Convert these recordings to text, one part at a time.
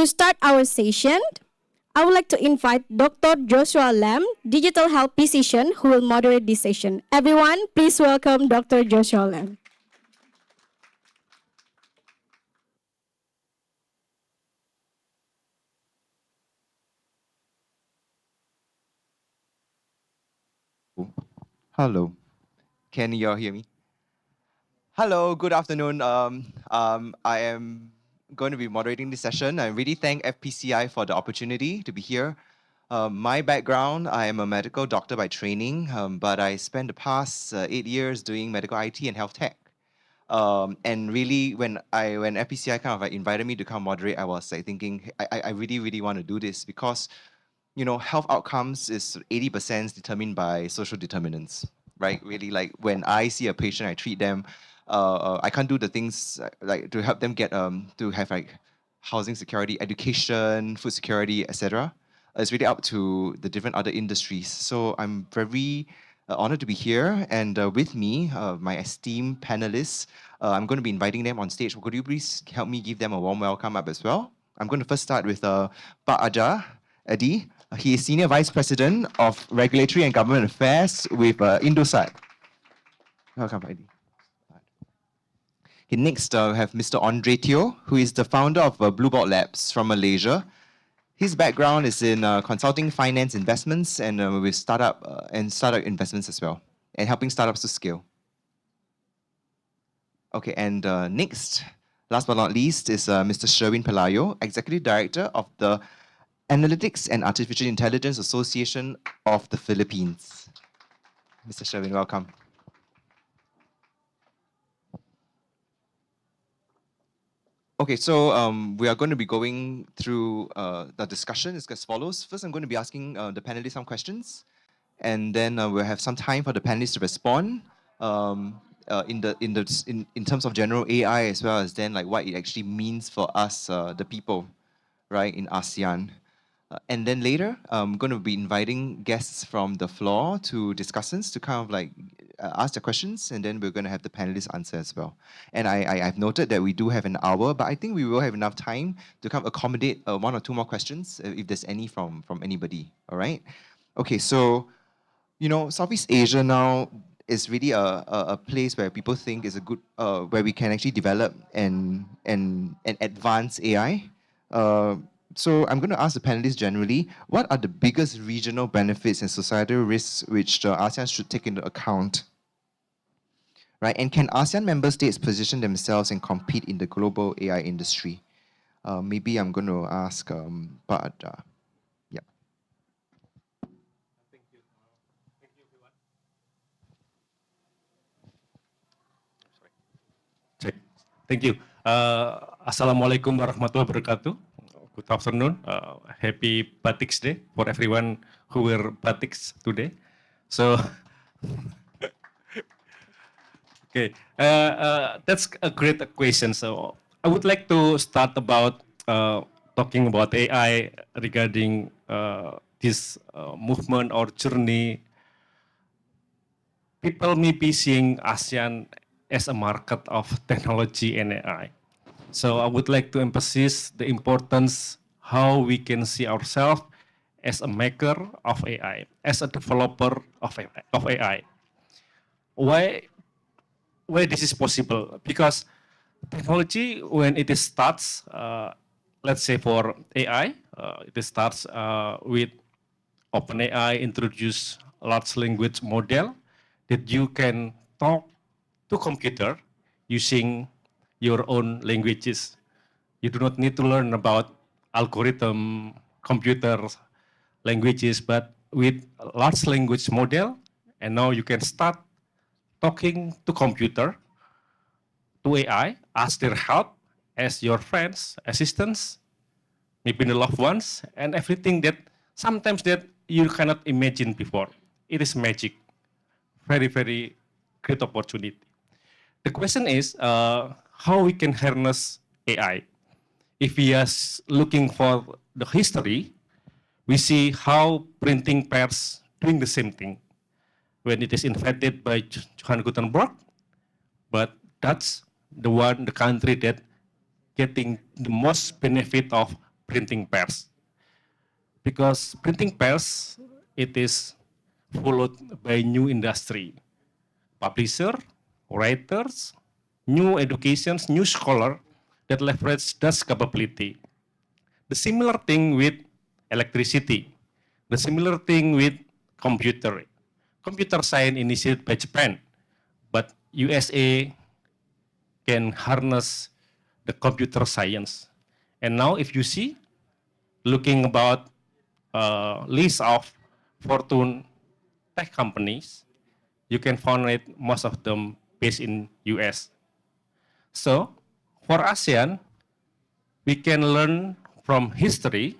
To start our session, I would like to invite Dr. Joshua Lam, digital health physician, who will moderate this session. Everyone, please welcome Dr. Joshua Lam. Hello. Can you all hear me? Hello, good afternoon. I am going to be moderating this session. I really thank FPCI for the opportunity to be here. My background, I am a medical doctor by training, but I spent the past 8 years doing medical IT and health tech. And really, when FPCI kind of like invited me to come moderate, I was like thinking, I really, really want to do this because health outcomes is 80% determined by social determinants, right? Really, like when I see a patient, I treat them. I can't do the things like to help them get to have like housing security, education, food security, etc. It's really up to the different other industries. So I'm very honored to be here, and with me, my esteemed panelists. I'm going to be inviting them on stage. Could you please help me give them a warm welcome up as well? I'm going to first start with Pak Aja Adi. He is Senior Vice President of Regulatory and Government Affairs with Indosat. Welcome, Pak Adi. Okay, next, we have Mr. Andre Teo, who is the founder of Bluebolt Labs from Malaysia. His background is in consulting, finance, investments, and with startup investments as well, and helping startups to scale. Okay, and next, last but not least, is Mr. Sherwin Pelayo, Executive Director of the Analytics and Artificial Intelligence Association of the Philippines. Mr. Sherwin, welcome. Okay, so we are going to be going through the discussion as follows. First, I'm going to be asking the panelists some questions, and then we'll have some time for the panelists to respond in terms of general AI, as well as then like what it actually means for us, the people, right, in ASEAN. And then later, I'm going to be inviting guests from the floor to discussants to kind of like ask the questions, and then we're going to have the panelists answer as well. And I've noted that we do have an hour, but I think we will have enough time to kind of accommodate one or two more questions if there's any from anybody. All right. Okay. So, Southeast Asia now is really a place where people think is a good where we can actually develop and advance AI. So I'm going to ask the panelists generally, what are the biggest regional benefits and societal risks which the ASEAN should take into account? Right? And can ASEAN member states position themselves and compete in the global AI industry? Maybe I'm going to ask Pak. Yeah. Thank you. Assalamualaikum warahmatullahi wabarakatuh. Good afternoon. Happy Batiks Day for everyone who wear batiks today. So, okay, that's a great question. So, I would like to start about talking about AI regarding this movement or journey. People may be seeing ASEAN as a market of technology and AI. So I would like to emphasize the importance how we can see ourselves as a maker of AI, as a developer of AI. Why this is possible? Because technology, when it starts, let's say for AI, it starts with OpenAI introduce large language model that you can talk to computer using your own languages. You do not need to learn about algorithm, computer languages, but with large language model, and now you can start talking to computer, to AI, ask their help as your friends, assistants, maybe the loved ones, and everything that sometimes that you cannot imagine before. It is magic. Very, very great opportunity. The question is how we can harness AI. If we are looking for the history, we see how printing press doing the same thing. When it is invented by Johann Gutenberg, but that's the country that getting the most benefit of printing press. Because printing press, it is followed by new industry, publisher, writers, new educations, new scholar that leverage that capability. The similar thing with electricity, the similar thing with computer. Computer science initiated by Japan, but USA can harness the computer science. And now if you see, looking about list of Fortune tech companies, you can find it most of them based in US. So for ASEAN, we can learn from history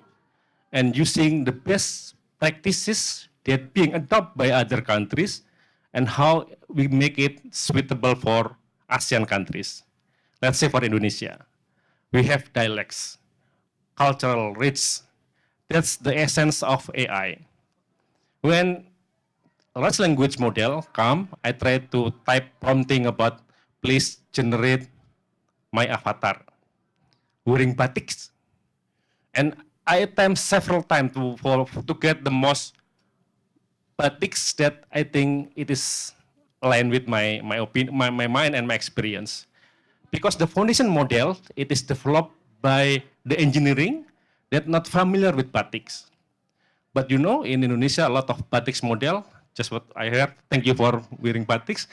and using the best practices that being adopted by other countries and how we make it suitable for ASEAN countries. Let's say for Indonesia, we have dialects, cultural rich. That's the essence of AI. When large language model come, I try to type prompting about please generate my avatar wearing batiks. And I attempt several times to get the most batiks that I think it is aligned with my opinion, my mind and my experience. Because the foundation model, it is developed by the engineering that not familiar with batiks. But you know, in Indonesia, a lot of batiks model, just what I heard, thank you for wearing batiks,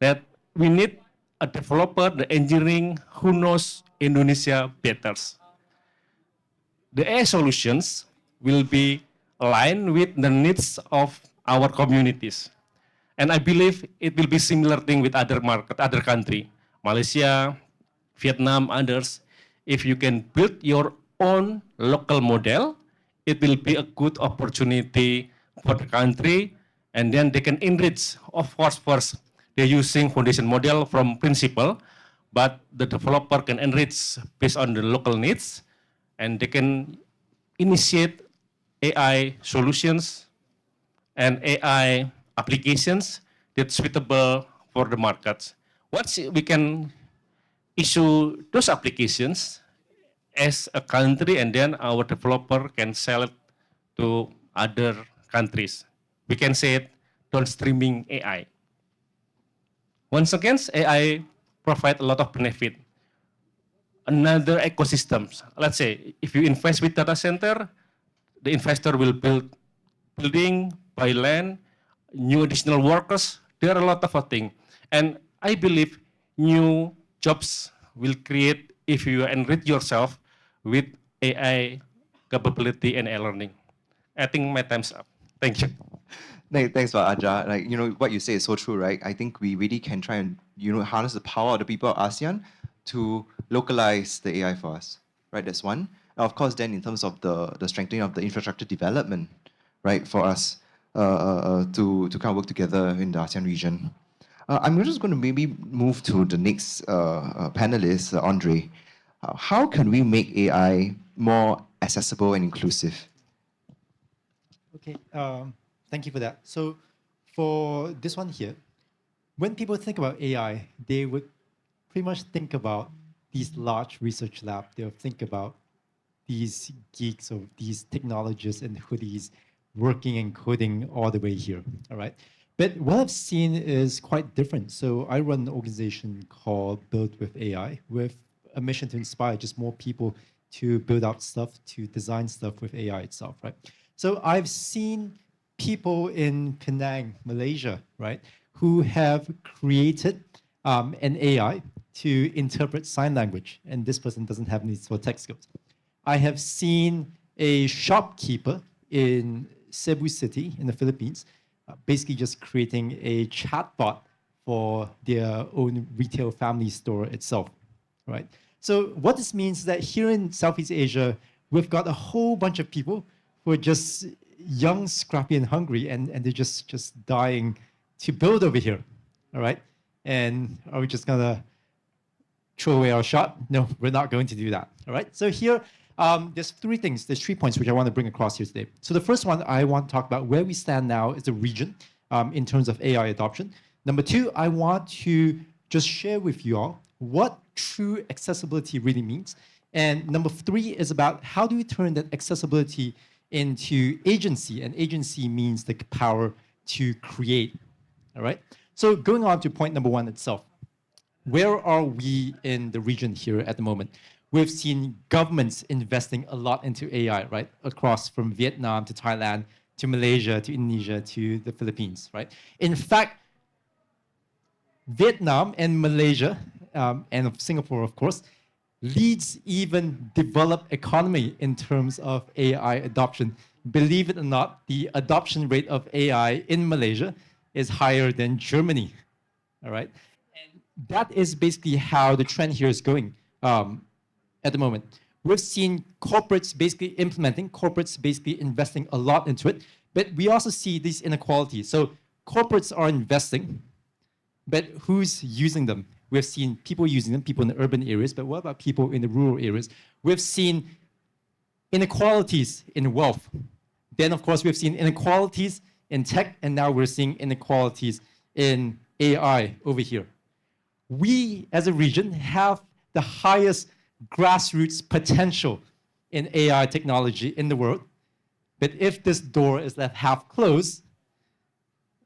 that we need a developer, the engineering who knows Indonesia better. The AI solutions will be aligned with the needs of our communities. And I believe it will be similar thing with other market, other country, Malaysia, Vietnam, others. If you can build your own local model, it will be a good opportunity for the country, and then they can enrich. Of course, first they're using foundation model from principle, but the developer can enrich based on the local needs, and they can initiate AI solutions and AI applications that's suitable for the markets. Once we can issue those applications as a country, and then our developer can sell it to other countries. We can say it downstreaming AI. Once again, AI provide a lot of benefit. Another ecosystems. Let's say if you invest with data center, the investor will build building, buy land, new additional workers. There are a lot of things. And I believe new jobs will create if you enrich yourself with AI capability and learning. I think my time's up. Thank you. Thanks for Aja. Like, what you say is so true, right? I think we really can try and, harness the power of the people of ASEAN to localize the AI for us, right? That's one. And of course, then in terms of the strengthening of the infrastructure development, right, for us to kind of work together in the ASEAN region. I'm just going to maybe move to the next panelist, Andre. How can we make AI more accessible and inclusive? Okay, thank you for that. So for this one here, when people think about AI, they would pretty much think about these large research labs. They'll think about these geeks or these technologists and hoodies working and coding all the way here, all right? But what I've seen is quite different. So I run an organization called Build with AI with a mission to inspire just more people to build out stuff, to design stuff with AI itself, right? So I've seen people in Penang, Malaysia, right, who have created an AI to interpret sign language, and this person doesn't have needs for tech skills. I have seen a shopkeeper in Cebu City in the Philippines basically just creating a chatbot for their own retail family store itself, right? So what this means is that here in Southeast Asia, we've got a whole bunch of people who are just young, scrappy, and hungry, and they're just dying to build over here, all right? And are we just gonna throw away our shot? No, we're not going to do that, all right? So here, there's three points which I want to bring across here today. So the first one I want to talk about where we stand now as a region in terms of AI adoption. Number two, I want to just share with you all what true accessibility really means And number three is about how do we turn that accessibility into agency? And agency means the power to create. All right. So going on to point number one itself, where are we in the region here at the moment? We've seen governments investing a lot into AI, right? Across from Vietnam to Thailand to Malaysia to Indonesia to the Philippines, right? In fact, Vietnam and Malaysia, and Singapore, of course, leads even developed economy in terms of AI adoption. Believe it or not, the adoption rate of AI in Malaysia is higher than Germany. All right, and that is basically how the trend here is going at the moment. We've seen corporates basically implementing, corporates basically investing a lot into it, but we also see these inequalities. So corporates are investing, but who's using them? We've seen people using them, people in the urban areas, but what about people in the rural areas? We've seen inequalities in wealth. Then, of course, we've seen inequalities in tech, and now we're seeing inequalities in AI over here. We, as a region, have the highest grassroots potential in AI technology in the world. But if this door is left half closed,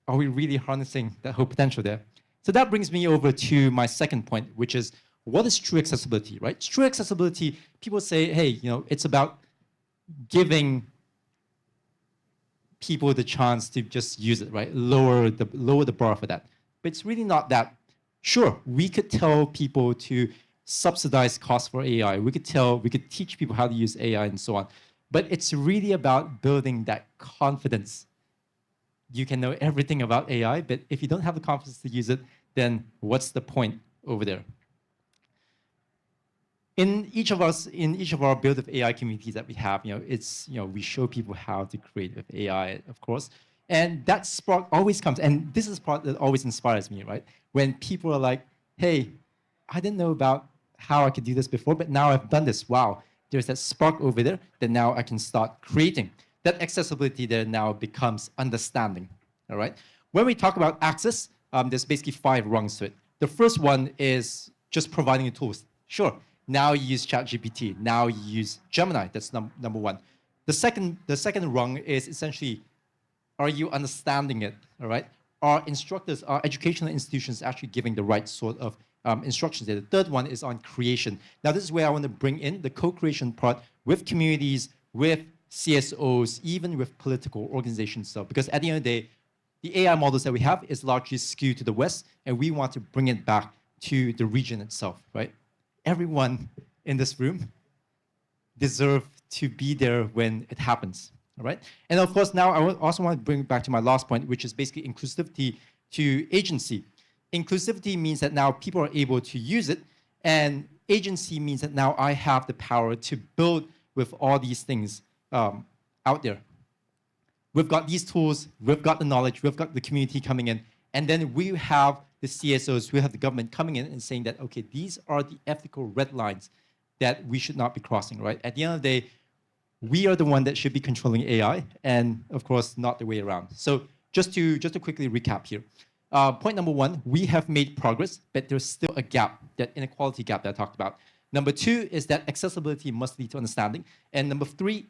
are we really harnessing that whole potential there? So that brings me over to my second point, which is what is true accessibility, right? True accessibility, people say, hey, it's about giving people the chance to just use it, right? Lower the bar for that. But it's really not that. Sure, we could tell people to subsidize costs for AI. We could teach people how to use AI and so on. But it's really about building that confidence. You can know everything about AI, but if you don't have the confidence to use it, then what's the point over there? In each of our build of AI communities that we have, we show people how to create with AI, of course, and that spark always comes. And this is part that always inspires me, right? When people are like, "Hey, I didn't know about how I could do this before, but now I've done this. Wow, there's that spark over there that now I can start creating." That accessibility there now becomes understanding. All right. When we talk about access, there's basically 5 rungs to it. The first one is just providing the tools. Sure. Now you use ChatGPT. Now you use Gemini. That's number one. The second rung is essentially, are you understanding it? All right. Are instructors, are educational institutions actually giving the right sort of instructions there? The third one is on creation. Now this is where I want to bring in the co-creation part with communities, with CSOs, even with political organizations. So, because at the end of the day, the AI models that we have is largely skewed to the West, and we want to bring it back to the region itself, right? Everyone in this room deserves to be there when it happens, all right? And of course, now I also want to bring it back to my last point, which is basically inclusivity to agency. Inclusivity means that now people are able to use it, and agency means that now I have the power to build with all these things out there. We've got these tools, we've got the knowledge, we've got the community coming in, and then we have the CSOs, we have the government coming in and saying that, okay, these are the ethical red lines that we should not be crossing, right? At the end of the day, we are the one that should be controlling AI, and of course, not the way around. So just to quickly recap here. Point number one, we have made progress, but there's still a gap, that inequality gap that I talked about. Number two is that accessibility must lead to understanding. And number three,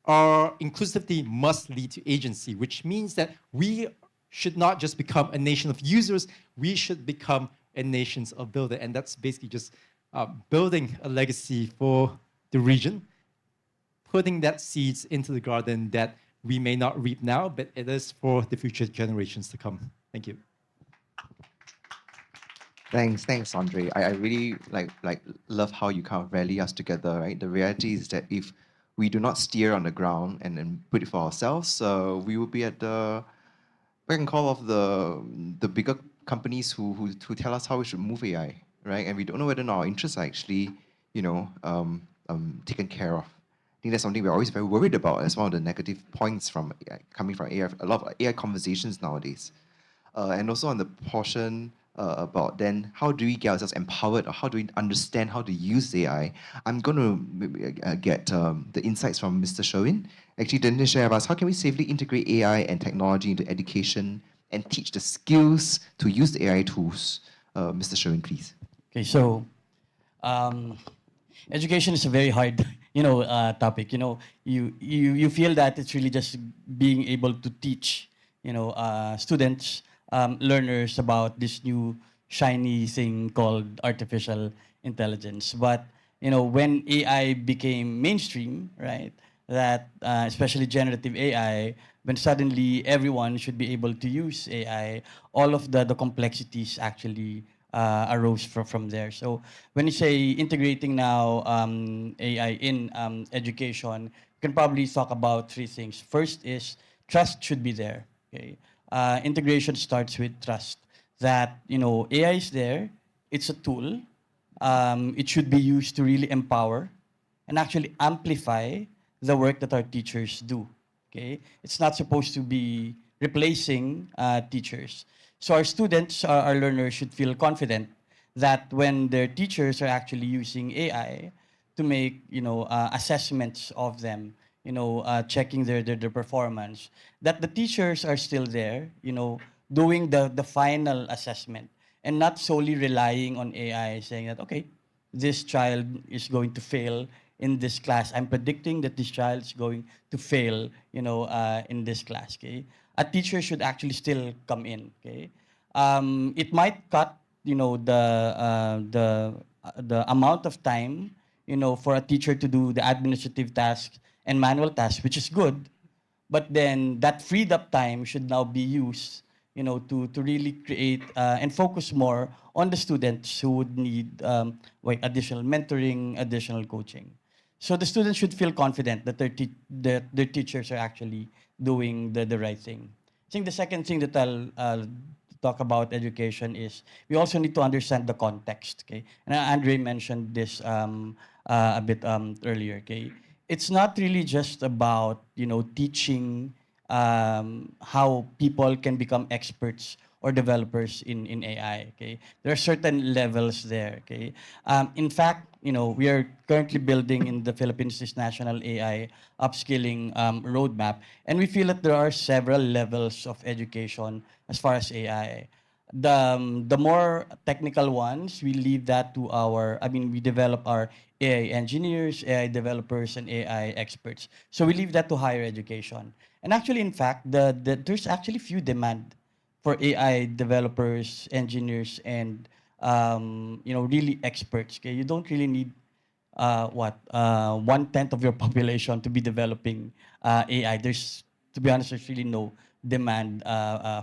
our inclusivity must lead to agency, which means that we should not just become a nation of users, we should become a nation of builders. And that's basically just building a legacy for the region, putting that seeds into the garden that we may not reap now, but it is for the future generations to come. Thank you. Thanks, Andre. I really love how you kind of rally us together, right? The reality is that if we do not steer on the ground and then put it for ourselves, we will be at the beck and call of the bigger companies who tell us how we should move AI, right? And we don't know whether or not our interests are actually, taken care of. I think that's something we're always very worried about as one of the negative points from coming from AI, a lot of AI conversations nowadays. And also on the portion about then how do we get ourselves empowered, or how do we understand how to use AI? I'm going to get the insights from Mr. Sherwin. Actually, then share with us how can we safely integrate AI and technology into education and teach the skills to use the AI tools. Mr. Sherwin, please. Okay, so Um, Education is a very hard, topic. You feel that it's really just being able to teach, students, learners about this new shiny thing called artificial intelligence. But when AI became mainstream, right? That especially generative AI, when suddenly everyone should be able to use AI, all of the complexities actually arose from there. So when you say integrating now AI in education, you can probably talk about three things. First is trust should be there. Okay, integration starts with trust. That AI is there. It's a tool. It should be used to really empower and actually amplify the work that our teachers do. Okay, it's not supposed to be replacing teachers. So our students, our learners, should feel confident that when their teachers are actually using AI to make assessments of them, checking their performance, that the teachers are still there, doing the final assessment and not solely relying on AI saying that okay, this child is going to fail in this class. I'm predicting that this child is going to fail, in this class. Okay, a teacher should actually still come in. Okay, it might cut, the amount of time, for a teacher to do the administrative tasks and manual tasks, which is good. But then that freed up time should now be used, to really create and focus more on the students who would need additional mentoring, additional coaching. So the students should feel confident that that their teachers are actually doing the right thing. I think the second thing that I'll talk about education is we also need to understand the context. Okay, and Andre mentioned this a bit earlier. Okay, it's not really just about teaching how people can become experts or developers in AI. Okay, there are certain levels there. Okay, in fact, we are currently building in the Philippines this national AI upskilling roadmap, and we feel that there are several levels of education as far as AI. The more technical ones, we leave that to we develop our AI engineers, AI developers, and AI experts. So we leave that to higher education. And actually, in fact, there's actually few demand for AI developers, engineers, and really experts. Okay, you don't really need 1/10 of your population to be developing AI. To be honest, there's really no demand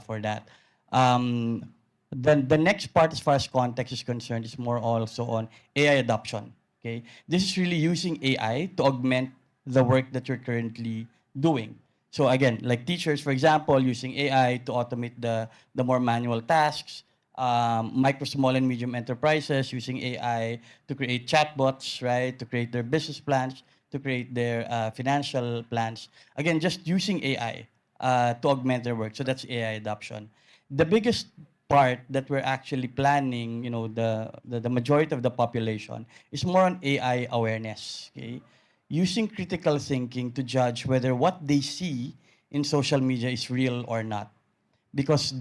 for that. The next part, as far as context is concerned, is more also on AI adoption. Okay, this is really using AI to augment the work that you're currently doing. So again, like teachers, for example, using AI to automate the more manual tasks, micro, small, and medium enterprises using AI to create chatbots, right? To create their business plans, to create their financial plans. Again, just using AI to augment their work. So that's AI adoption. The biggest part that we're actually planning, the majority of the population is more on AI awareness. Okay, using critical thinking to judge whether what they see in social media is real or not, because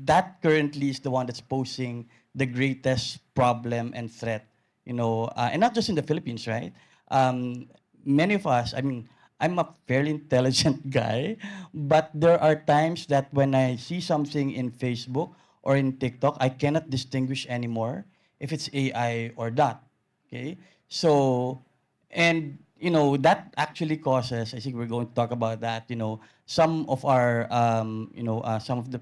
that currently is the one that's posing the greatest problem and threat, and not just in the Philippines, right? Um, Many of us, I'm a fairly intelligent guy, but there are times that when I see something in Facebook or in TikTok, I cannot distinguish anymore if it's AI or not. Okay, so and that actually causes, I think we're going to talk about that, some of our some of the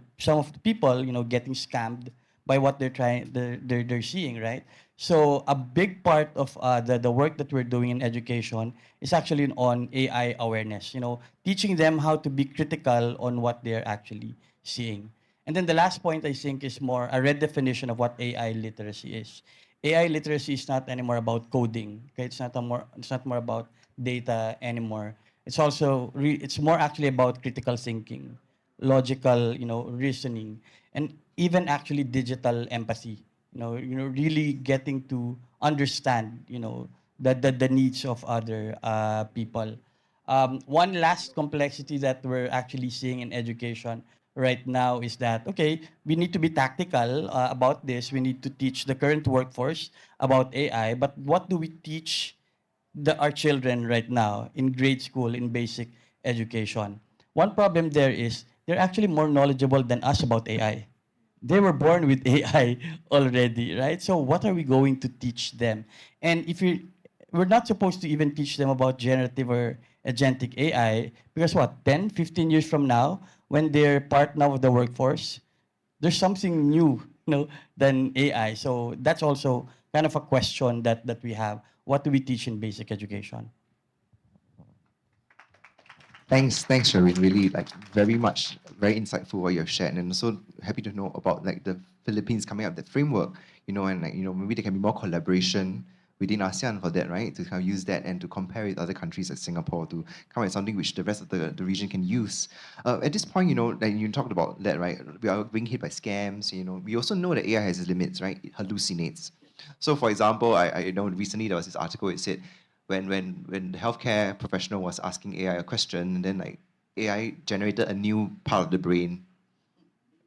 people getting scammed by what they're seeing, right? So a big part of the work that we're doing in education is actually on AI awareness, teaching them how to be critical on what they're actually seeing. And then the last point, I think, is more a redefinition of what AI literacy is. AI literacy is not anymore about coding. Okay, it's not more about data anymore. It's also it's more actually about critical thinking, logical, reasoning, and even actually digital empathy. Really getting to understand, the needs of other people. One last complexity that we're actually seeing in education right now is that, okay, we need to be tactical about this. We need to teach the current workforce about AI, but what do we teach our children right now in grade school, in basic education? One problem there is they're actually more knowledgeable than us about AI. They were born with AI already, right? So what are we going to teach them? And if we're not supposed to even teach them about generative or agentic AI, because what, 10, 15 years from now, when they're part now of the workforce, there's something new, than AI. So that's also kind of a question that we have. What do we teach in basic education? Thanks, Sherwin. Really, like very much, very insightful what you've shared, and also happy to know about like the Philippines coming up with that framework. And like maybe there can be more collaboration within ASEAN for that, right? To kind of use that and to compare with other countries like Singapore to come up with something which the rest of the region can use. At this point, like you talked about that, right? We are being hit by scams. We also know that AI has its limits, right? It hallucinates. So, for example, I know recently there was this article. It said when the healthcare professional was asking AI a question, and then like AI generated a new part of the brain,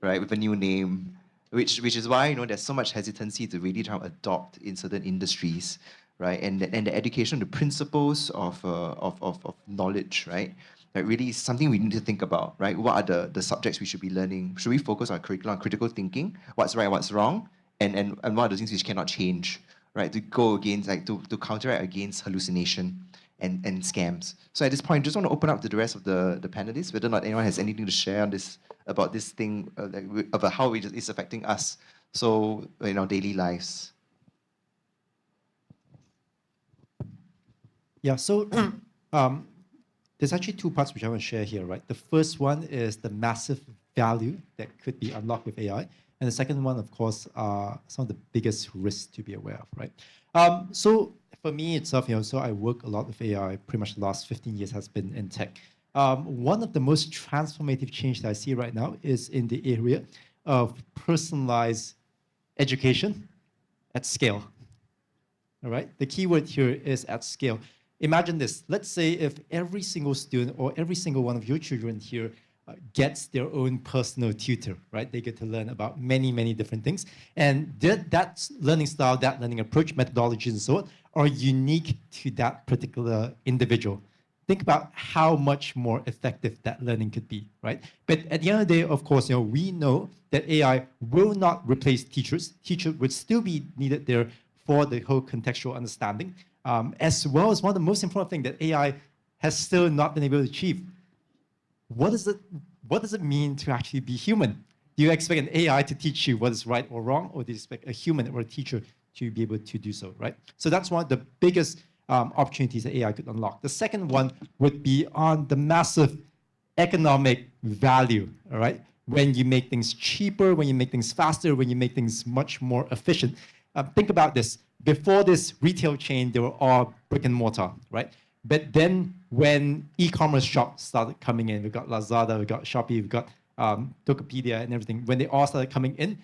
right, with a new name, which is why there's so much hesitancy to really try to adopt in certain industries, right, and the education, the principles of knowledge, right. Like really is something we need to think about, right? What are the subjects we should be learning? Should we focus on curriculum, critical thinking, what's right, what's wrong, and what are the things which cannot change, right? To go against, like to counteract against hallucination and scams. So at this point, just want to open up to the rest of the panelists, whether or not anyone has anything to share on this about this thing, about how it's affecting us. So in our daily lives. Yeah, so there's actually two parts which I want to share here, right? The first one is the massive value that could be unlocked with AI. And the second one, of course, are some of the biggest risks to be aware of, right? So for me itself, so I work a lot with AI. Pretty much the last 15 years has been in tech. One of the most transformative change that I see right now is in the area of personalized education at scale. All right, the key word here is at scale. Imagine this. Let's say if every single student or every single one of your children here gets their own personal tutor, right? They get to learn about many, many different things. And that learning style, that learning approach, methodologies and so on are unique to that particular individual. Think about how much more effective that learning could be, right? But at the end of the day, of course, we know that AI will not replace teachers. Teachers would still be needed there for the whole contextual understanding, as well as one of the most important things that AI has still not been able to achieve. What does it mean to actually be human? Do you expect an AI to teach you what is right or wrong, or do you expect a human or a teacher to be able to do so, right? So that's one of the biggest opportunities that AI could unlock. The second one would be on the massive economic value, all right? When you make things cheaper, when you make things faster, when you make things much more efficient. Think about this. Before this retail chain, they were all brick and mortar, right? But then when e-commerce shops started coming in, we got Lazada, we got Shopee, we got Tokopedia and everything. When they all started coming in,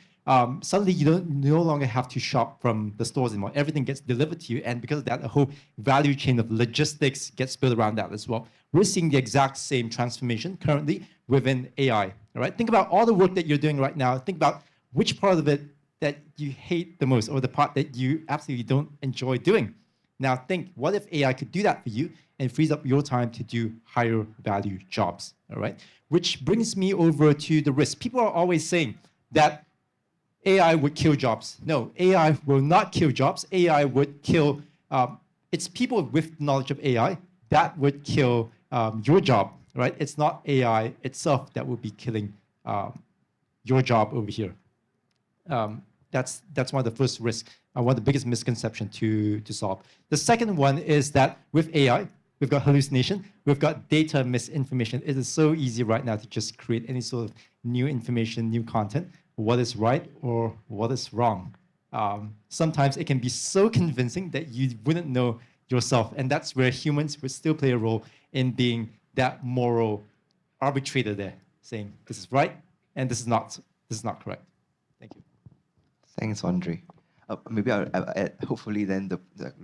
suddenly you don't no longer have to shop from the stores anymore. Everything gets delivered to you. And because of that, a whole value chain of logistics gets built around that as well. We're seeing the exact same transformation currently within AI. All right. Think about all the work that you're doing right now. Think about which part of it that you hate the most, or the part that you absolutely don't enjoy doing. Now think, what if AI could do that for you and frees up your time to do higher value jobs, all right? Which brings me over to the risk. People are always saying that AI would kill jobs. No, AI will not kill jobs. AI would kill, it's people with knowledge of AI that would kill your job, right? It's not AI itself that would be killing your job over here. That's one of the first risks, one of the biggest misconceptions to solve. The second one is that with AI, we've got hallucination, we've got data misinformation. It is so easy right now to just create any sort of new information, new content, what is right or what is wrong. Sometimes it can be so convincing that you wouldn't know yourself, and that's where humans would still play a role in being that moral arbitrator there, saying this is right and this is not correct. Thank you. Thanks, Andre. Maybe I'll add, hopefully then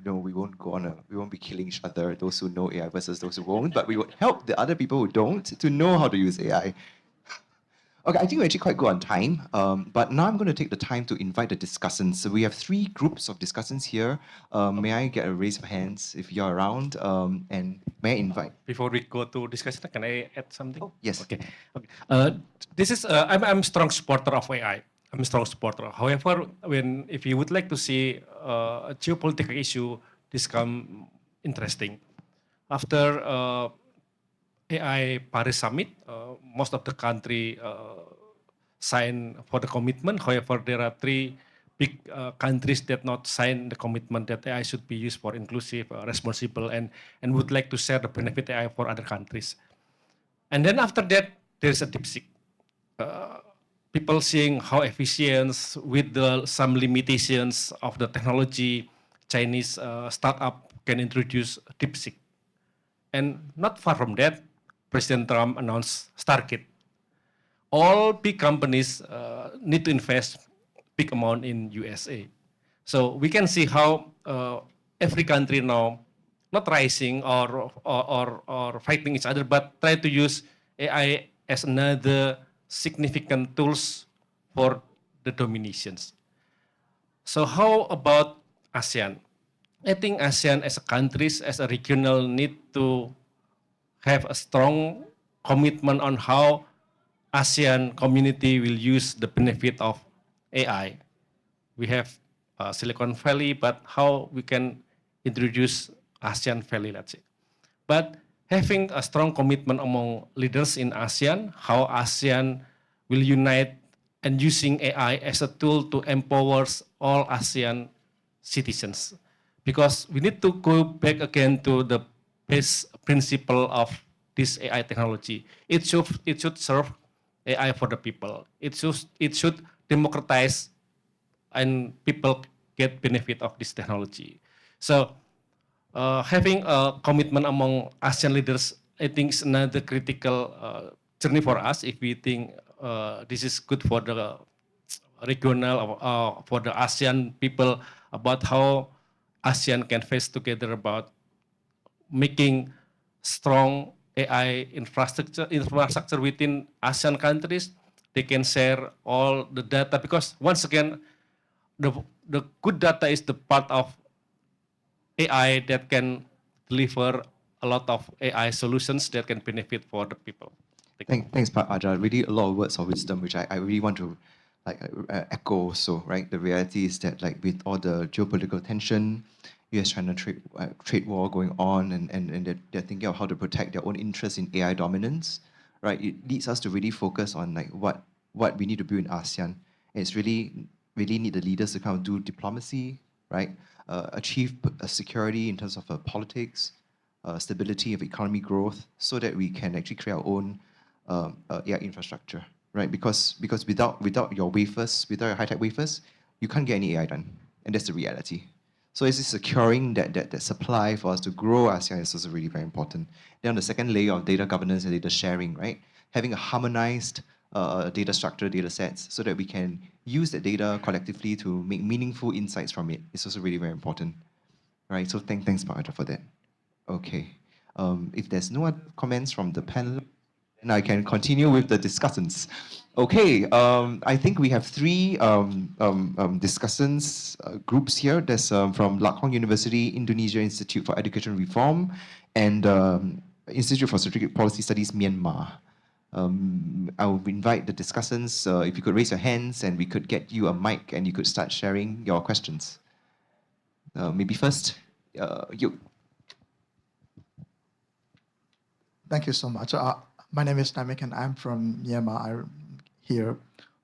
we won't be killing each other, those who know AI versus those who won't, but we would help the other people who don't to know how to use AI. Okay, I think we're actually quite good on time, but now I'm going to take the time to invite the discussants. So we have 3 groups of discussants here. May I get a raise of hands if you're around? And may I invite? Before we go to discussion, can I add something? Oh, yes. Okay. Okay. This is I'm strong supporter of AI. I'm a strong supporter. However, if you would like to see a geopolitical issue, this come interesting. After AI Paris Summit, most of the country sign for the commitment. However, there are 3 big countries that not sign the commitment that AI should be used for inclusive, responsible, and would like to share the benefit AI for other countries. And then after that, there's a DeepSeek. People seeing how efficient with some limitations of the technology, Chinese startup can introduce DeepSeek. And not far from that, President Trump announced Stargate. All big companies need to invest big amount in USA. So we can see how every country now not rising or fighting each other, but try to use AI as another significant tools for the dominations. So how about ASEAN? I think ASEAN as a countries, as a regional need to have a strong commitment on how ASEAN community will use the benefit of AI. We have Silicon Valley, but how we can introduce ASEAN Valley, let's say. But having a strong commitment among leaders in ASEAN, how ASEAN will unite and using AI as a tool to empower all ASEAN citizens. Because we need to go back again to the base principle of this AI technology. It should serve AI for the people. It should democratize and people get benefit of this technology. So having a commitment among ASEAN leaders, I think is another critical journey for us if we think this is good for the regional, for the ASEAN people about how ASEAN can face together about making strong AI infrastructure within ASEAN countries. They can share all the data because once again, the, the good data is the part of AI that can deliver a lot of AI solutions that can benefit for the people. Thanks, Pak Aja. Really a lot of words of wisdom, which I really want to echo. So, right, the reality is that like with all the geopolitical tension, US-China trade war going on, and they're thinking of how to protect their own interests in AI dominance, right? It leads us to really focus on like what we need to build in ASEAN. And it's really need the leaders to kind of do diplomacy, right? Achieve security in terms of politics, stability of economy growth, so that we can actually create our own AI infrastructure, right? Because without your wafers, without your high-tech wafers, you can't get any AI done, and that's the reality. So it's securing that supply for us to grow ASEAN is also really very important. Then on the second layer of data governance and data sharing, right? Having a harmonized data structure, data sets, so that we can use that data collectively to make meaningful insights from it is also really very important, right? So thanks, Bharat, for that. Okay. If there's no other comments from the panel, then I can continue with the discussants. Okay, I think we have 3 discussants groups here. There's from Lakhong University, Indonesia Institute for Education Reform, and Institute for Strategic Policy Studies, Myanmar. I will invite the discussants, if you could raise your hands and we could get you a mic and you could start sharing your questions. Maybe first, you. Thank you so much. My name is Namik and I'm from Myanmar. I'm here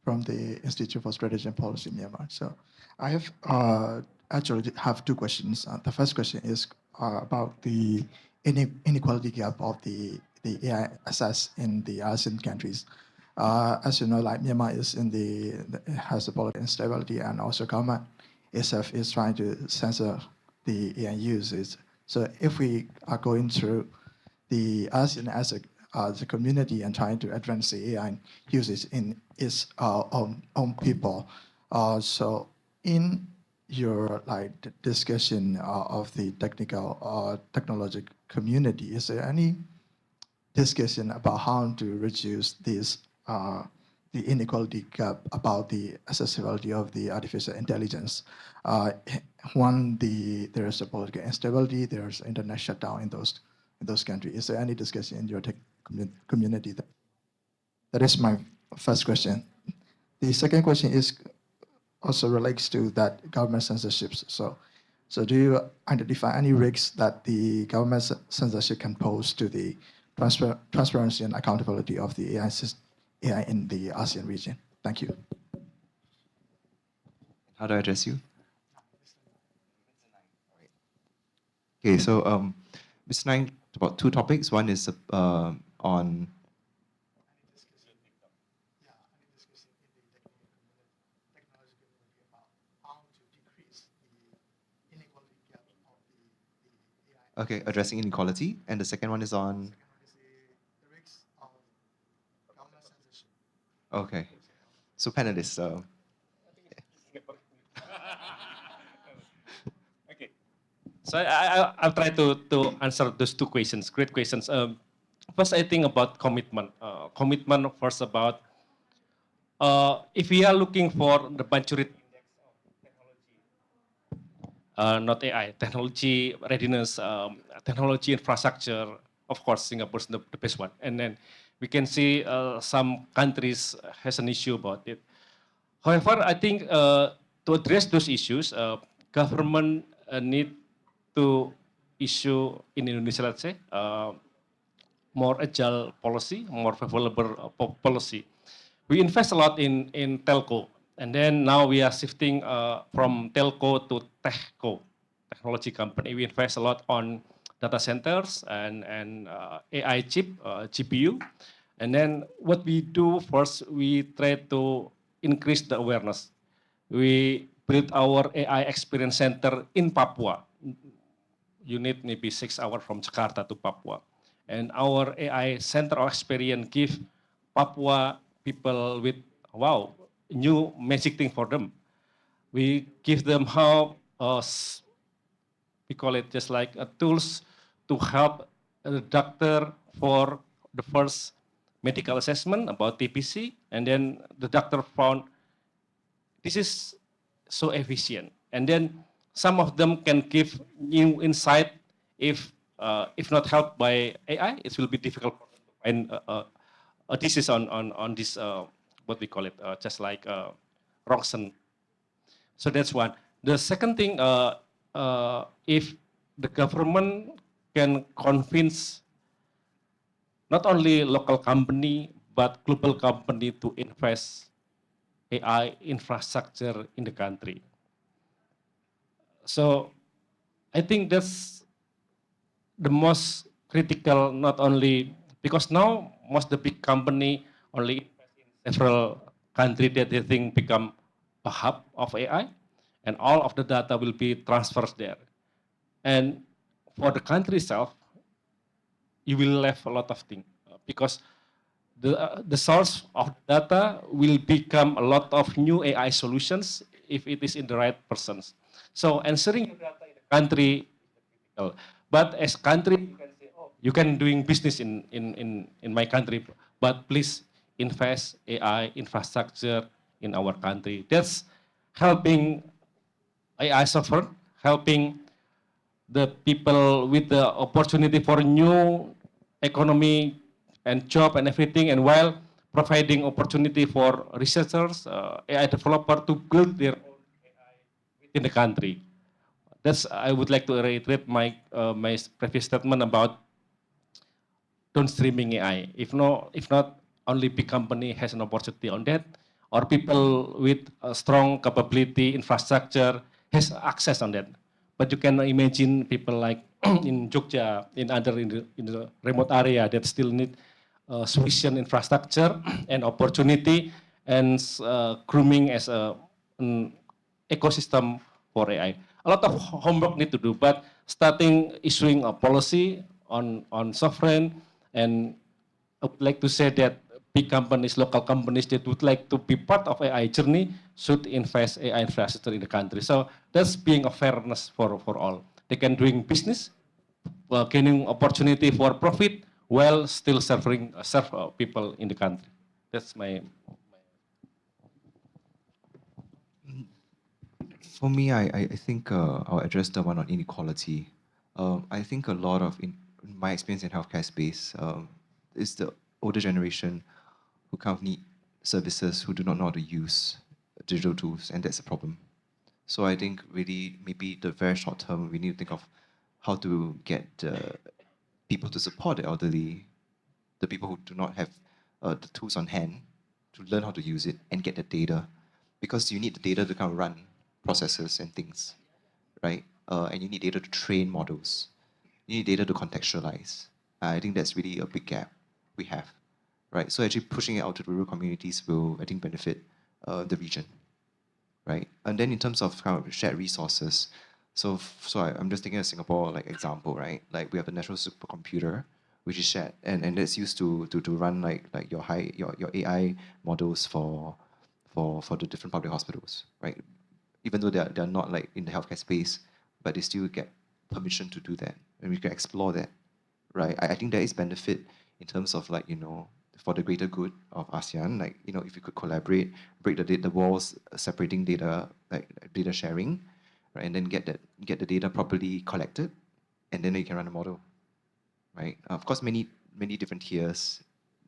from the Institute for Strategy and Policy in Myanmar. So I have actually have 2 questions. The first question is about the inequality gap of the AI access in the ASEAN countries. As you know, like Myanmar is has a political instability, and also government itself is trying to censor the AI usage. So if we are going through the ASEAN as a community and trying to advance the AI usage in its own people. So in your discussion of the technology community, is there any discussion about how to reduce this the inequality gap about the accessibility of the artificial intelligence. One, there is a political instability, there's internet shutdown in those countries. Is there any discussion in your tech community? That is my first question. The second question is also relates to that government censorships. So do you identify any risks that the government censorship can pose to the transparency and accountability of the AI in the ASEAN region? Thank you. How do I address you? Okay, so Mr. Nang, about two topics. One is on okay, addressing inequality, and the second one is on okay. So panelists, Okay. So I'll try to answer those two questions. Great questions. First, I think about commitment. Commitment first about if we are looking for the maturity not AI, technology readiness, technology infrastructure. Of course, Singapore is the best one. And then we can see some countries has an issue about it. However, I think to address those issues, government need to issue in Indonesia, let's say, more agile policy, more favorable policy. We invest a lot in telco, and then now we are shifting from telco to techco, technology company. We invest a lot on data centers and AI chip, GPU. And then what we do first, we try to increase the awareness. We built our AI experience center in Papua. You need maybe 6 hours from Jakarta to Papua. And our AI center of experience give Papua people with, wow, new magic thing for them. We give them how, we call it just like tools to help the doctor for the first medical assessment about TPC. And then the doctor found this is so efficient. And then some of them can give new insight. If not helped by AI, it will be difficult to find a disease on this, what we call it, just like Roxanne. So that's one. The second thing, if the government can convince not only local company, but global company to invest AI infrastructure in the country. So I think that's the most critical, not only because now most the big company only invest in several countries that they think become a hub of AI, and all of the data will be transferred there. And for the country itself, you will have a lot of things because the source of data will become a lot of new AI solutions if it is in the right persons. So answering your data in the country is critical. But as country, you can say, oh, you can doing business in my country, but please invest AI infrastructure in our country. That's helping AI software, helping the people with the opportunity for new economy and job and everything, and while providing opportunity for researchers, AI developer to build their own AI within the country. That's I would like to reiterate my my previous statement about downstreaming AI. If not, only big company has an opportunity on that, or people with a strong capability infrastructure has access on that. But you can imagine people like in Jogja, in the remote area that still need sufficient infrastructure and opportunity and grooming as an ecosystem for AI. A lot of homework need to do, but starting issuing a policy on sovereign, and I would like to say that big companies, local companies that would like to be part of AI journey should invest AI infrastructure in the country. So that's being a fairness for all. They can doing business, gaining opportunity for profit while still serve people in the country. That's my For me, I think I'll address the one on inequality. I think a lot of, in my experience in healthcare space, is the older generation who kind of need services who do not know how to use digital tools, and that's a problem. So I think really maybe the very short term, we need to think of how to get people to support the elderly, the people who do not have the tools on hand to learn how to use it and get the data, because you need the data to kind of run processes and things, right? And you need data to train models. You need data to contextualize. I think that's really a big gap we have, right? So actually pushing it out to the rural communities will, I think, benefit the region, right? And then in terms of kind of shared resources, I'm just taking a Singapore like example, right? Like we have a national supercomputer, which is shared, and that's used to run like your AI models for the different public hospitals, right? Even though they're not like in the healthcare space, but they still get permission to do that, and we can explore that, right? I think there is benefit in terms of like, for the greater good of ASEAN, like, if you could collaborate, break the walls separating data, like data sharing, right? And then get the data properly collected, and then you can run a model, right? Of course, many different tiers,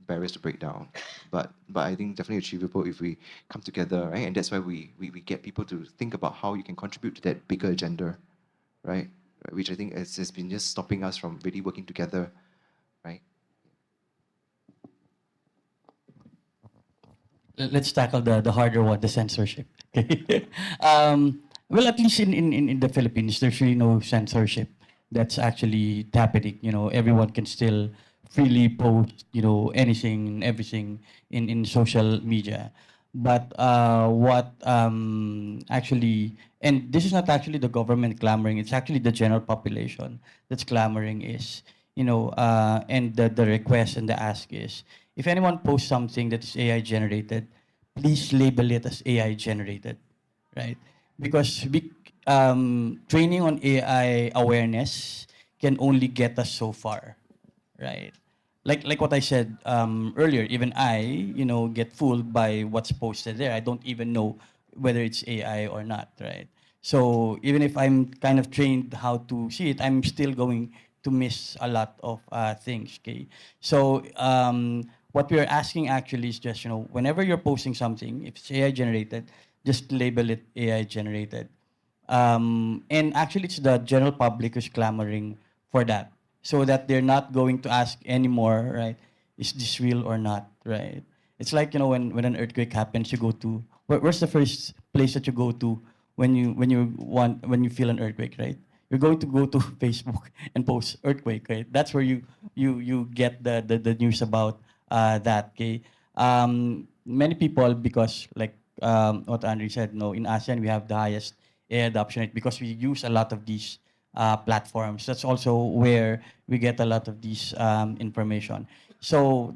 barriers to break down, but I think definitely achievable if we come together, right? And that's why we get people to think about how you can contribute to that bigger agenda, right? Which I think has been just stopping us from really working together, right? Let's tackle the harder one, the censorship. Okay. Well, at least in the Philippines, there's really no censorship that's actually happening. Everyone can still freely post, anything and everything in social media. But what actually, and this is not actually the government clamoring, it's actually the general population that's clamoring is, and the request and the ask is, if anyone posts something that is AI generated, please label it as AI generated, right? Because training on AI awareness can only get us so far, right? Like what I said earlier, even I, get fooled by what's posted there. I don't even know whether it's AI or not, right? So even if I'm kind of trained how to see it, I'm still going to miss a lot of things. Okay, so what we are asking actually is just, whenever you're posting something, if it's AI generated, just label it AI generated. And actually, it's the general public who's clamoring for that, so that they're not going to ask anymore, right? Is this real or not, right? It's like, when an earthquake happens, you go to where's the first place that you go to when you feel an earthquake, right? You're going to go to Facebook and post earthquake, right? That's where you get the news about that. Okay, many people, because like what Andrew said, no, in ASEAN we have the highest AI adoption rate because we use a lot of these platforms. That's also where we get a lot of these information. So,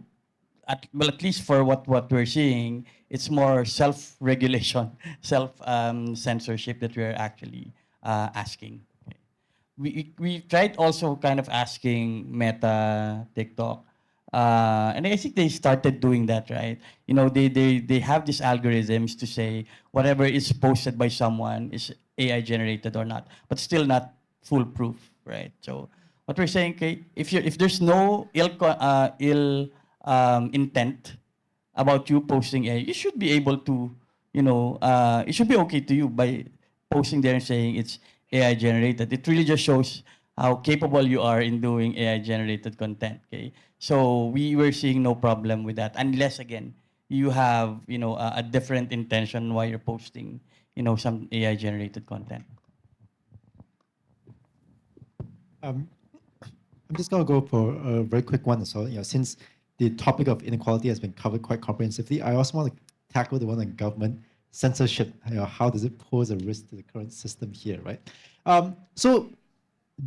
at least for what we're seeing, it's more self-regulation, self-censorship that we're actually asking. We tried also kind of asking Meta, TikTok, and I think they started doing that, right? They have these algorithms to say whatever is posted by someone is AI generated or not, but still not foolproof, right? So what we're saying, okay, if there's no ill intent about you posting AI, you should be able to, it should be okay to you by posting there and saying it's AI generated. It really just shows how capable you are in doing AI generated content. Okay, so we were seeing no problem with that, unless again you have a different intention while you're posting some AI generated content. I'm just going to go for a very quick one as well. Since the topic of inequality has been covered quite comprehensively, I also want to tackle the one on government censorship. How does it pose a risk to the current system here, right? So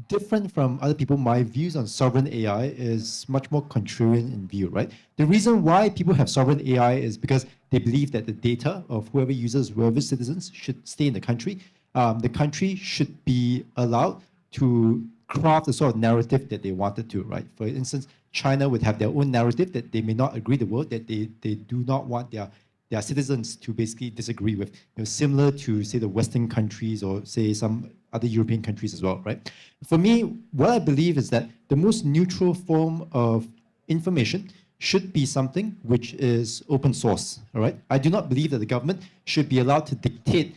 different from other people, my views on sovereign AI is much more contrarian in view, right? The reason why people have sovereign AI is because they believe that the data of whoever users, whoever citizens should stay in the country. The country should be allowed to craft the sort of narrative that they wanted to, right? For instance, China would have their own narrative that they may not agree the world, that they do not want their their citizens to basically disagree with, similar to, say, the Western countries or, say, some other European countries as well, right? For me, what I believe is that the most neutral form of information should be something which is open source, all right? I do not believe that the government should be allowed to dictate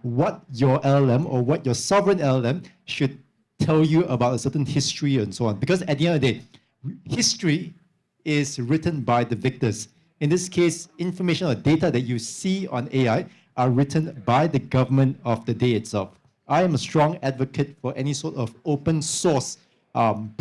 what your LLM or what your sovereign LLM should tell you about a certain history and so on. Because at the end of the day, history is written by the victors. In this case, information or data that you see on AI are written by the government of the day itself. I am a strong advocate for any sort of open source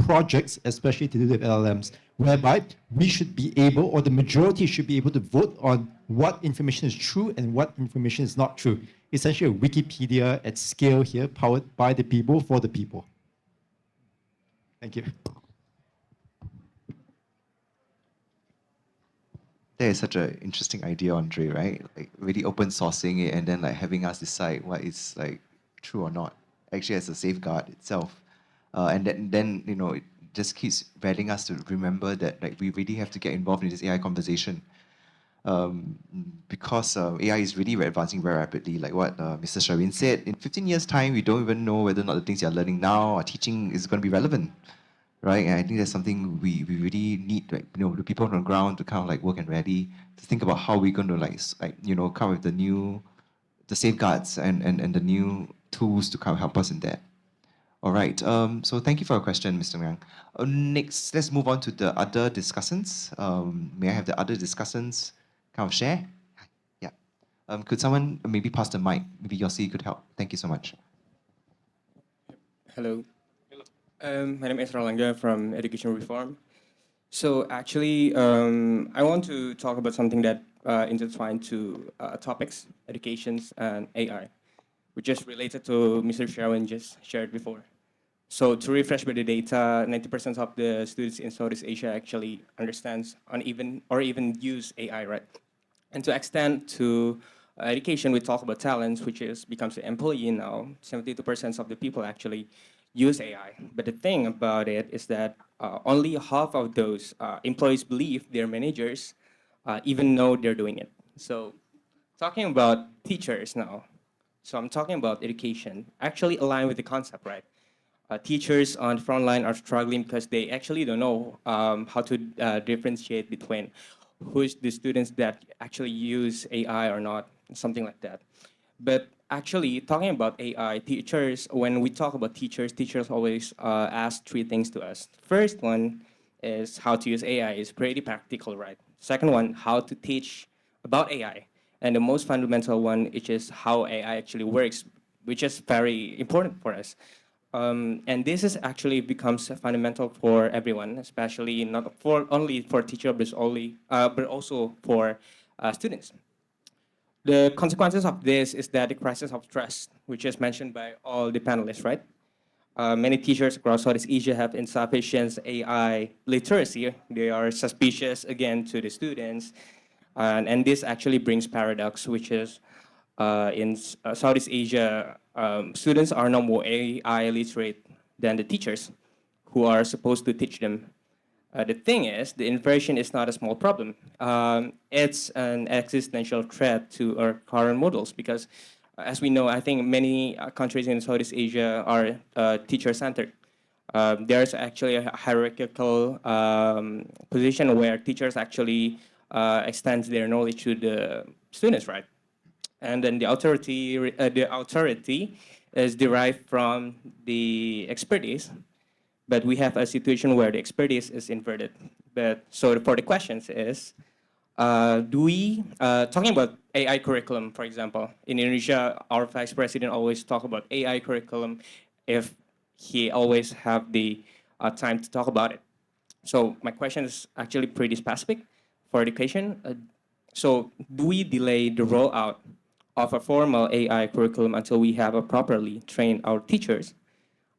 projects, especially to do with LLMs, whereby we should be able, or the majority should be able to vote on what information is true and what information is not true. Essentially a Wikipedia at scale here, powered by the people for the people. Thank you. That is such an interesting idea, Andre, right? Like really open sourcing it and then like having us decide what is like true or not, actually as a safeguard itself. And then it just keeps rallying us to remember that like we really have to get involved in this AI conversation. Because AI is really advancing very rapidly. Like what Mr. Sharwin said, in 15 years' time, we don't even know whether or not the things you're learning now or teaching is going to be relevant, right? And I think that's something we really need, like, the people on the ground to kind of like work and ready to think about how we're going to come with the safeguards and the new tools to kind of help us in that. All right. So thank you for your question, Mr. Ngang. Next, let's move on to the other discussants. May I have the other discussants kind of share? Yeah. Could someone maybe pass the mic? Maybe Yossi could help. Thank you so much. Hello. My name is Rolanga from Education Reform. So actually, I want to talk about something that intertwined to topics, educations, and AI, which is related to Mr. Sherwin just shared before. So to refresh by the data, 90% of the students in Southeast Asia actually understands or even use AI, right? And to extend to education, we talk about talents, which becomes an employee now. 72% of the people actually use AI. But the thing about it is that only half of those employees believe their managers even know they're doing it. So talking about teachers now, so I'm talking about education, actually align with the concept, right? Teachers on the front line are struggling because they actually don't know how to differentiate between who's the students that actually use AI or not, something like that. But actually, talking about AI, teachers, when we talk about teachers always ask three things to us. First one is how to use AI is pretty practical, right? Second one, how to teach about AI. And the most fundamental one, which is how AI actually works, which is very important for us. And this is actually becomes fundamental for everyone, especially not for only for teachers, but also for students. The consequences of this is that the crisis of trust, which is mentioned by all the panelists, right? Many teachers across Southeast Asia have insufficient AI literacy. They are suspicious again to the students, and this actually brings paradox, which is in Southeast Asia, students are no more AI literate than the teachers who are supposed to teach them. The thing is, the inflation is not a small problem. It's an existential threat to our current models because, as we know, I think many countries in Southeast Asia are teacher-centered. There's actually a hierarchical position where teachers actually extend their knowledge to the students, right? And then the authority is derived from the expertise, but we have a situation where the expertise is inverted. But so for the questions is, do we, talking about AI curriculum, for example, in Indonesia, our vice president always talk about AI curriculum if he always have the time to talk about it. So my question is actually pretty specific for education. So do we delay the rollout of a formal AI curriculum until we have a properly trained our teachers?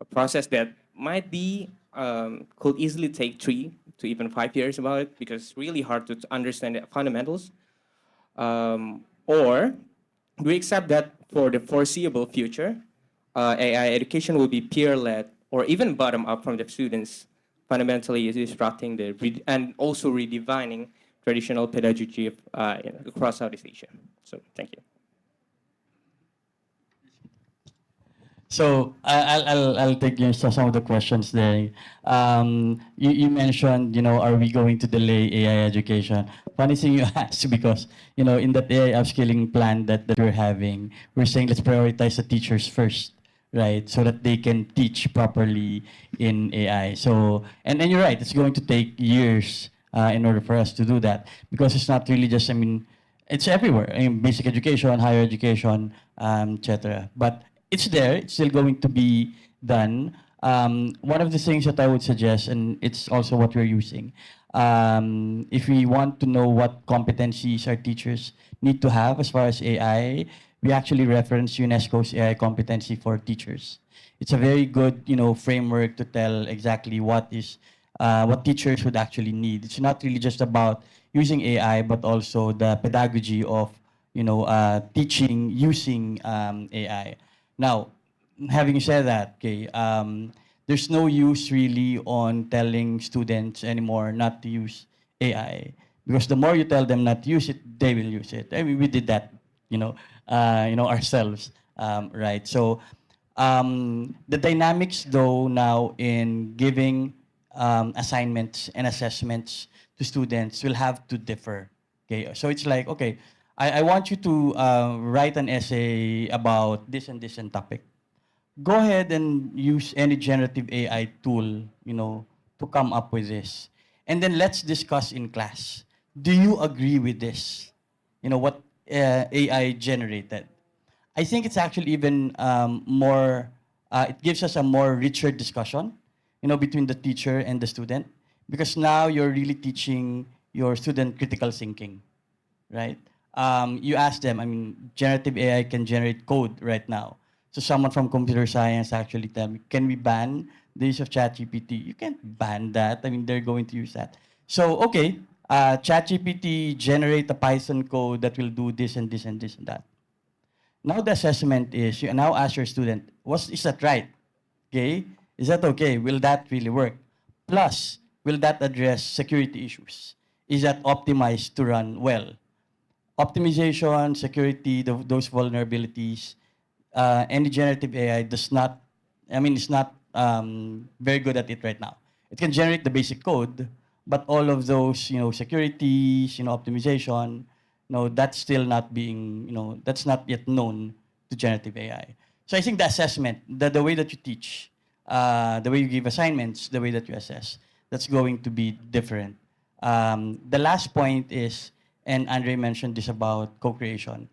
A process that might be could easily take 3 to even 5 years about it because it's really hard to understand the fundamentals. Or do we accept that for the foreseeable future, AI education will be peer-led or even bottom-up from the students, fundamentally is disrupting and also redefining traditional pedagogy of, across Southeast Asia. So thank you. So I'll take you some of the questions there. You mentioned, are we going to delay AI education? Funny thing you asked, because in that AI upskilling plan that we're having, we're saying let's prioritize the teachers first, right? So that they can teach properly in AI. So and you're right, it's going to take years in order for us to do that, because it's not really just, it's everywhere. Basic education, higher education, etc. But it's there. It's still going to be done. One of the things that I would suggest, and it's also what we're using, if we want to know what competencies our teachers need to have as far as AI, we actually reference UNESCO's AI competency for teachers. It's a very good, framework to tell exactly what teachers would actually need. It's not really just about using AI, but also the pedagogy of, teaching using AI. Now, having said that, okay, there's no use really on telling students anymore not to use AI, because the more you tell them not to use it, they will use it. I mean, we did that, ourselves, right? So, the dynamics, though, now in giving assignments and assessments to students will have to differ. Okay, so it's like, okay, I want you to write an essay about this and this and topic. Go ahead and use any generative AI tool, to come up with this. And then let's discuss in class. Do you agree with this? What AI generated? I think it's actually even more, it gives us a more richer discussion, between the teacher and the student, because now you're really teaching your student critical thinking, right? You ask them, generative AI can generate code right now. So someone from computer science actually tell me, can we ban the use of ChatGPT? You can't ban that. They're going to use that. So, okay, ChatGPT generate a Python code that will do this and this and this and that. Now the assessment is, you now ask your student, is that right? Okay, is that okay? Will that really work? Plus, will that address security issues? Is that optimized to run well? Optimization, security, those vulnerabilities, any generative AI does not, it's not very good at it right now. It can generate the basic code, but all of those, securities, optimization, that's still not being, that's not yet known to generative AI. So I think the assessment, the way that you teach, the way you give assignments, the way that you assess, that's going to be different. The last point is, and Andre mentioned this about co-creation.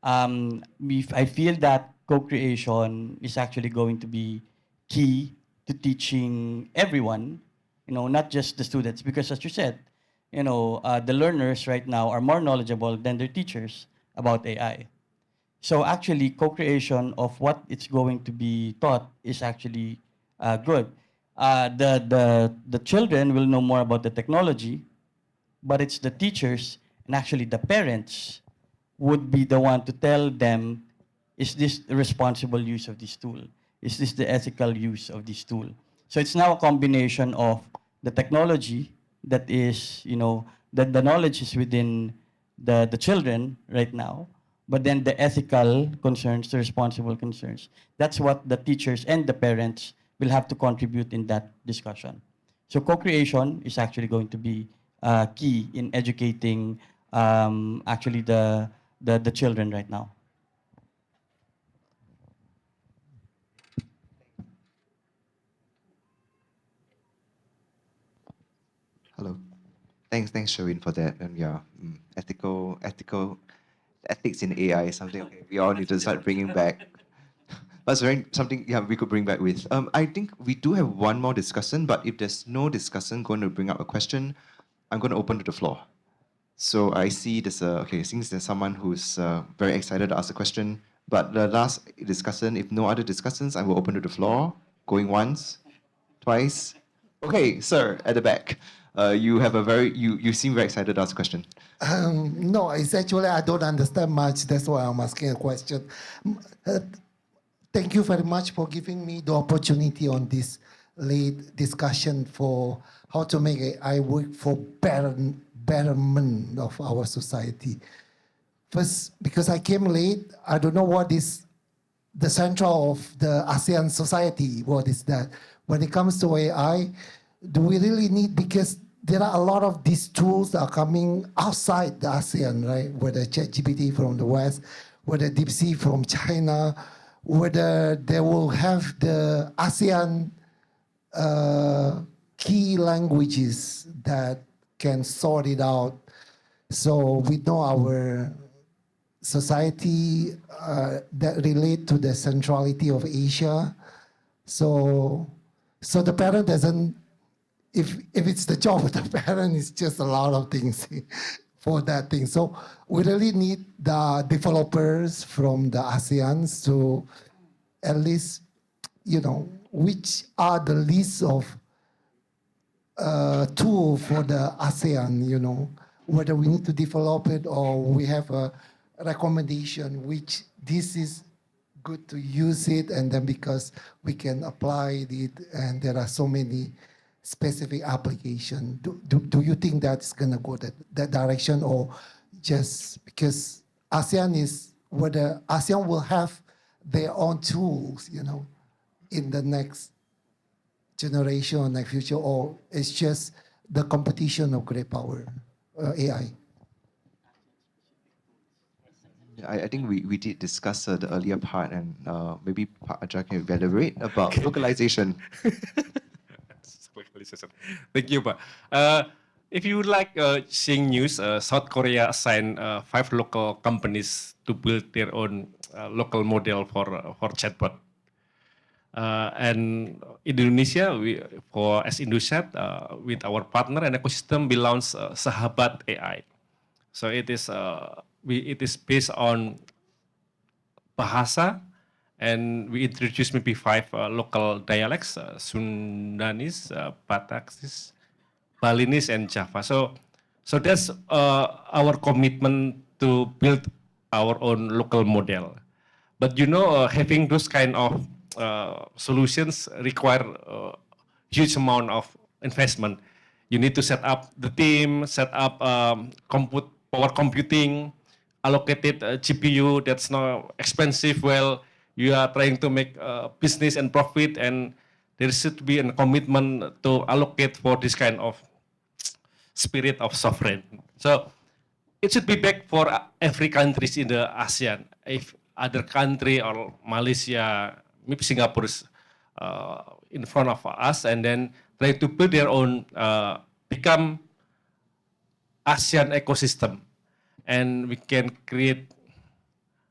I feel that co-creation is actually going to be key to teaching everyone, not just the students, because as you said, the learners right now are more knowledgeable than their teachers about AI. So actually, co-creation of what it's going to be taught is actually good. The children will know more about the technology, but it's the teachers and actually the parents would be the one to tell them, is this the responsible use of this tool? Is this the ethical use of this tool? So it's now a combination of the technology that is, that the knowledge is within the children right now, but then the ethical concerns, the responsible concerns, that's what the teachers and the parents will have to contribute in that discussion. So co-creation is actually going to be key in educating actually the children right now. Hello. Thanks, Sherwin, for that. And yeah, ethics in AI is something we all need to start bringing back. That's something we could bring back with. I think we do have one more discussion, but if there's no discussion going to bring up a question, I'm going to open to the floor. So I see since there's someone who's very excited to ask a question, but the last discussion, if no other discussions, I will open to the floor. Going once, twice. Okay, sir, at the back. You have you seem very excited to ask a question. No, it's actually I don't understand much. That's why I'm asking a question. Thank you very much for giving me the opportunity on this late discussion for how to make AI work for betterment of our society. First, because I came late, I don't know what is the central of the ASEAN society. What is that? When it comes to AI, do we really need, because there are a lot of these tools that are coming outside the ASEAN, right? Whether ChatGPT from the West, whether DeepSeek from China, whether they will have the ASEAN key languages that can sort it out. So we know our society that relate to the centrality of Asia. So the parent doesn't, if it's the job of the parent, it's just a lot of things for that thing. So we really need the developers from the ASEANs to at least, which are the list of tool for the ASEAN, whether we need to develop it or we have a recommendation, which this is good to use it, and then because we can apply it, and there are so many specific application. Do you think that's gonna go that direction, or just because ASEAN is, whether ASEAN will have their own tools, in the next generation or next future, or it's just the competition of great power, AI? I think we did discuss the earlier part, and maybe Pak Ajar can elaborate about localization. Thank you, Pak. If you would like seeing news, South Korea assigned 5 local companies to build their own local model for chatbot. And Indonesia, as Indosat, with our partner and ecosystem, we launched Sahabat AI. So it is based on bahasa, and we introduced maybe 5 local dialects: Sundanese, Bataksis, Balinese, and Java. So that's our commitment to build our own local model. But having those kind of solutions require huge amount of investment. You need to set up the team, set up power computing, allocated GPU that's not expensive. Well, you are trying to make business and profit, and there should be a commitment to allocate for this kind of spirit of sovereign. So it should be back for every countries in the ASEAN. If other country or Malaysia, maybe Singapore is in front of us, and then try to build their own, become ASEAN ecosystem, and we can create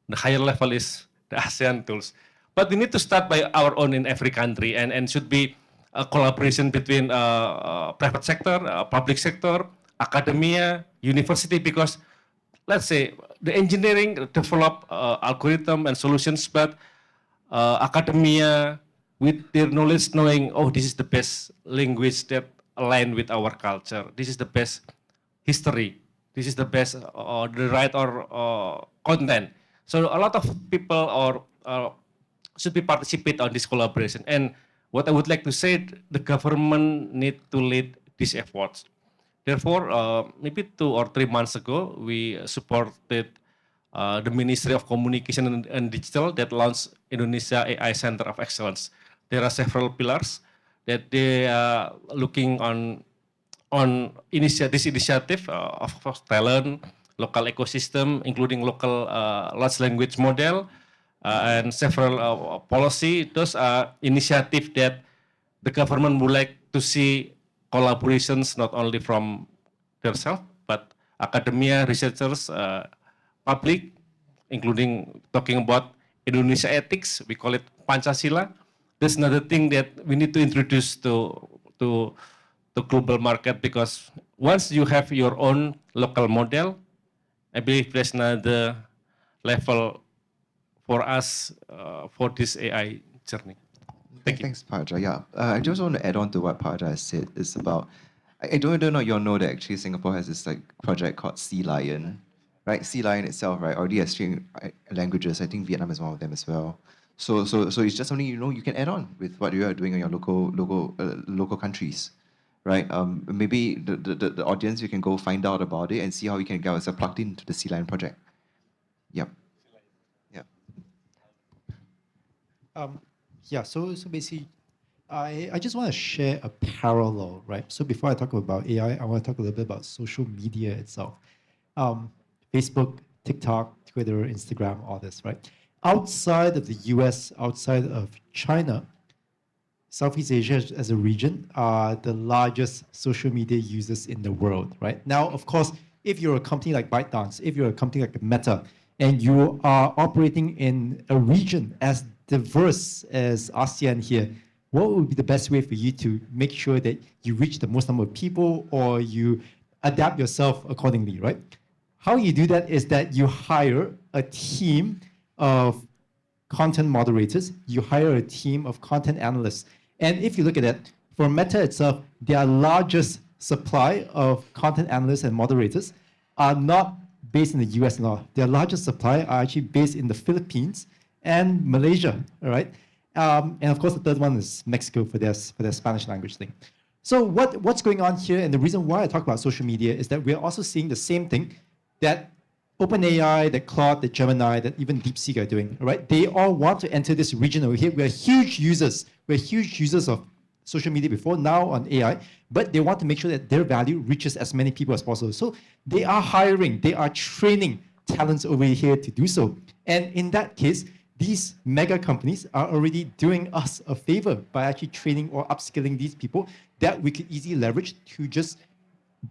the higher level is the ASEAN tools. But we need to start by our own in every country, and should be a collaboration between private sector, public sector, academia, university, because let's say the engineering develop algorithm and solutions, but academia with their knowledge, knowing, oh, this is the best language that align with our culture. This is the best history. This is the best the right or content. So a lot of people should be participate on this collaboration. And what I would like to say, the government need to lead these efforts. Therefore, maybe 2 or 3 months ago, we supported the Ministry of Communication and Digital that launched Indonesia AI Center of Excellence. There are several pillars that they are looking on this initiative of talent, local ecosystem, including local large language model, and several policy. Those are initiatives that the government would like to see collaborations not only from themselves, but academia, researchers, public, including talking about Indonesia ethics. We call it Pancasila. That's another thing that we need to introduce to the global market, because once you have your own local model, I believe there's another level for us for this AI journey. Thank you. Thanks, Pak Ajar. Yeah, I just want to add on to what Pak Ajar has said. It's about, I don't know you all know that actually Singapore has this project called Sea Lion, right? Sea Lion itself, right, already has 3 languages. I think Vietnam is one of them as well. So it's just something you can add on with what you are doing in your local countries, right? Maybe the audience, you can go find out about it and see how you can get yourself plugged into the Sea Lion project. Yep. Yep. Yeah, so basically, I just want to share a parallel, right? So before I talk about AI, I want to talk a little bit about social media itself. Facebook, TikTok, Twitter, Instagram, all this, right? Outside of the US, outside of China, Southeast Asia as a region are the largest social media users in the world, right? Now, of course, if you're a company like ByteDance, if you're a company like Meta, and you are operating in a region as diverse as ASEAN here, what would be the best way for you to make sure that you reach the most number of people or you adapt yourself accordingly, right? How you do that is that you hire a team of content moderators, you hire a team of content analysts. And if you look at it, for Meta itself, their largest supply of content analysts and moderators are not based in the US now. Their largest supply are actually based in the Philippines and Malaysia, all right? And of course, the third one is Mexico for their Spanish language thing. So what's going on here, and the reason why I talk about social media is that we're also seeing the same thing that OpenAI, that Claude, that Gemini, that even DeepSeek are doing, right? They all want to enter this region over here. We're huge users. We're huge users of social media before, now on AI, but they want to make sure that their value reaches as many people as possible. So they are hiring, they are training talents over here to do so. And in that case, these mega companies are already doing us a favor by actually training or upskilling these people that we could easily leverage to just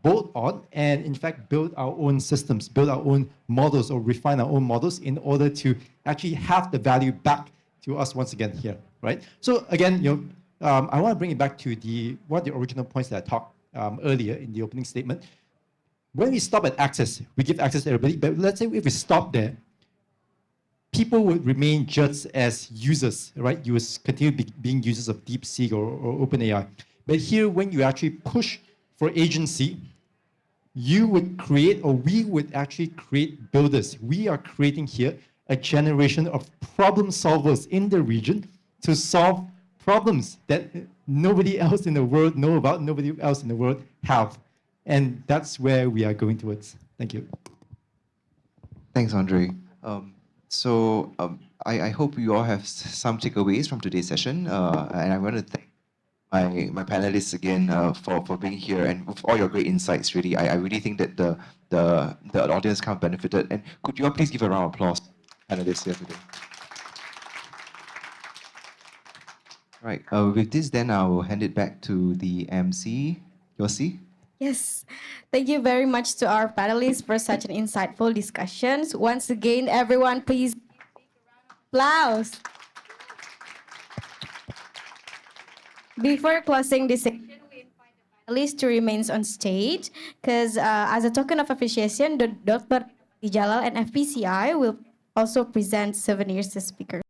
bolt on and in fact build our own systems, build our own models or refine our own models in order to actually have the value back to us once again here, right? So again, I want to bring it back to one of the original points that I talked earlier in the opening statement. When we stop at access, we give access to everybody, but let's say if we stop there, people would remain just as users, right? You will continue being users of DeepSeek or OpenAI. But here, when you actually push for agency, you would create, or we would actually create builders. We are creating here a generation of problem solvers in the region to solve problems that nobody else in the world know about, nobody else in the world have. And that's where we are going towards. Thank you. Thanks, Andre. I hope you all have some takeaways from today's session, and I want to thank my panelists again for being here and with all your great insights. Really, I really think that the audience kind of benefited. And could you all please give a round of applause to the panelists here today? Right. With this, then I will hand it back to the MC, Yossi. Yes, thank you very much to our panelists for such an insightful discussions. Once again, everyone, please applause. Before closing this section, we invite the panelists to remain on stage because as a token of appreciation, the Dr. Jalal and FPCI will also present souvenirs to speakers.